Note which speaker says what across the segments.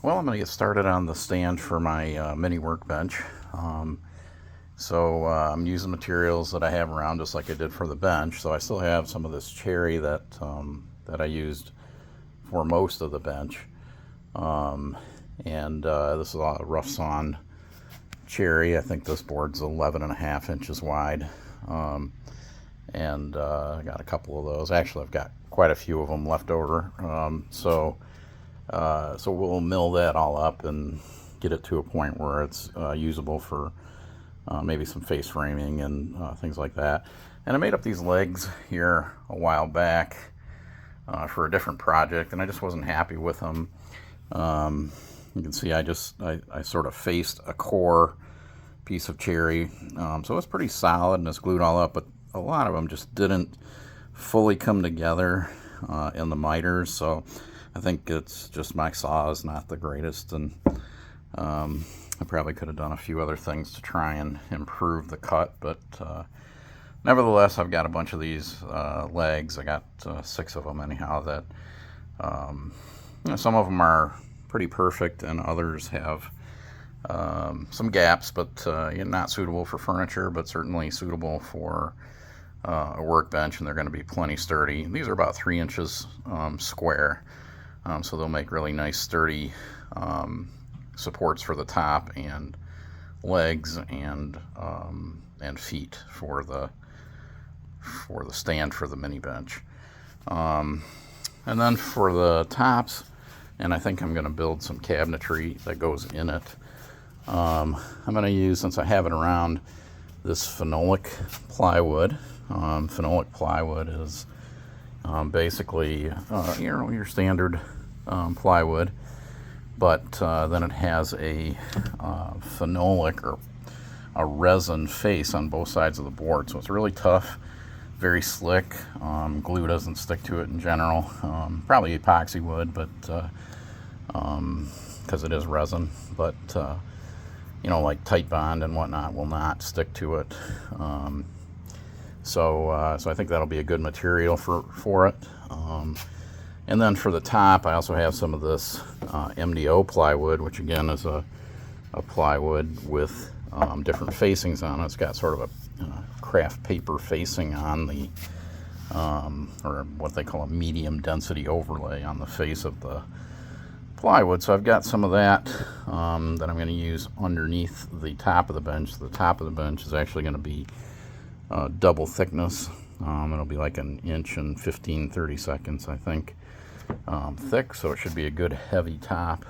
Speaker 1: Well, I'm going to get started on the stand for my mini workbench. I'm using materials that I have around just like I did for the bench. So I still have some of this cherry that I used for most of the bench. This is a rough sawn cherry. I think this board's 11.5 inches wide. I got a couple of those. Actually, I've got quite a few of them left over. So we'll mill that all up and get it to a point where it's usable for maybe some face framing and things like that. And I made up these legs here a while back for a different project, and I just wasn't happy with them. You can see I sort of faced a core piece of cherry, so it's pretty solid and it's glued all up, but a lot of them just didn't fully come together in the miters. So I think it's just my saw is not the greatest, and I probably could have done a few other things to try and improve the cut, but nevertheless, I've got a bunch of these legs. I got 6 of them anyhow that some of them are pretty perfect and others have some gaps, but not suitable for furniture, but certainly suitable for a workbench, and they're going to be plenty sturdy. These are about 3 inches square. So they'll make really nice sturdy supports for the top and legs and feet for the stand for the mini bench. And then for the tops, and I think I'm going to build some cabinetry that goes in it. I'm going to use, since I have it around, this phenolic plywood. Phenolic plywood is basically your standard plywood, but then it has a phenolic or a resin face on both sides of the board, so it's really tough, very slick. Glue doesn't stick to it in general. Probably epoxy would, but because it is resin, but like Tight Bond and whatnot will not stick to it. So I think that'll be a good material for it. And then for the top, I also have some of this MDO plywood, which again is a plywood with different facings on it. It's got sort of a craft paper facing on the, or what they call a medium density overlay on the face of the plywood. So I've got some of that that I'm going to use underneath the top of the bench. The top of the bench is actually going to be double thickness. It'll be like 1 inch and 30 seconds, I think, thick, so it should be a good heavy top.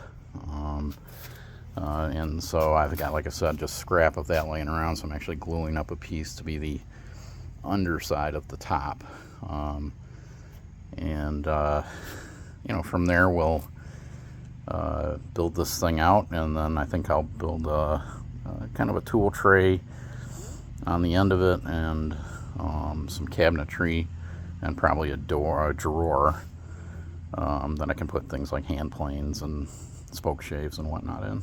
Speaker 1: And so I've got, like I said, just scrap of that laying around, so I'm actually gluing up a piece to be the underside of the top. From there we'll build this thing out, and then I think I'll build kind of a tool tray on the end of it, and some cabinetry, and probably a drawer that I can put things like hand planes and spoke shaves and whatnot in.